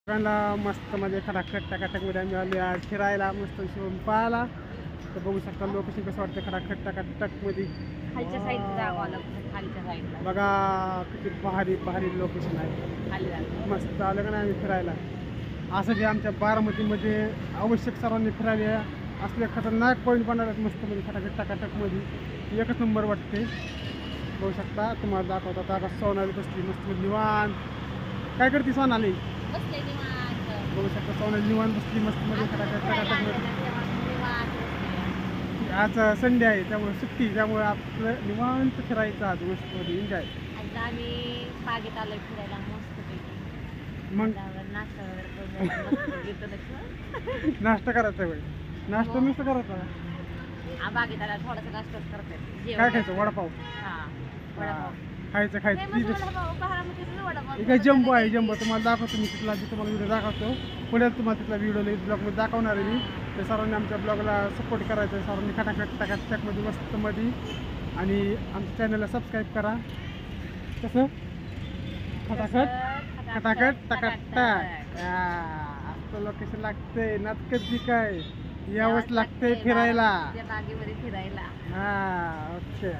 सगळ्यांना मस्त म्हणजे खटाखट टाकाटकमध्ये आम्ही आले आज फिरायला मस्त शिवून पाहायला. तर बघू शकता लोकेशन कसं वाटतं खटाखट टाकाटकमध्ये. खालच्या साईडला जावं लागतं, खालच्या साईडला बघा किती भारी भारी लोकेशन आहे. खाली जायचं. मस्त आलं का नाही आम्ही फिरायला. असं जे आमच्या बारामतीमध्ये आवश्यक सर्वांनी फिरायला असले खतरनाक पॉईंट बनवतात मस्त म्हणजे खटाखट टाकाटकमध्ये एकच नंबर वाटते. बघू शकता तुम्हाला दाखवता आता सोनाली बसली मस्त निवांत. काय करते सोनाली? बसले निवांत. बघू शकता सोनाली निवांत बसली मस्त मध्ये खटाखट टाकाटकमध्ये. आज संडे आहे त्यामुळे सुट्टी, त्यामुळे आपलं निवांत फिरायचं आज मस्त मध्ये एन्जॉय. आज आम्ही बागेत आलोय फिरायला मस्त मग नाश्ता वगैरे करून नाश्ता करायचा वेळ नाश्ता नुसतं करायचा. बागेत आला थोडासा नाश्ताच करते. काय खायचं? वडापाव. हा वडापाव खायचं फेमस वडापाव बारामतीचा वडापाव. इकडे जम्बो आहे. जम्बो तुम्हाला दाखवतो मी तिथला, तुम्हाला व्हिडिओ दाखवतो पुण्यात. तुम्हाला तिथला व्हिडिओ ब्लॉगमध्ये दाखवणार आहे मी. तर सर्वांनी आमच्या ब्लॉगला सपोर्ट करायचं आहे. सर्वांनी खटाखट टाकाटकमध्ये मस्तमध्ये आणि आमच्या चॅनलला सबस्क्राईब करा. कसं खटाखट खटाखट टाकाटक असं लोकेशन लागतंय. नाटकची काय यावंच लागतंय फिरायला. त्या बागेमध्ये फिरायला. हा ओके.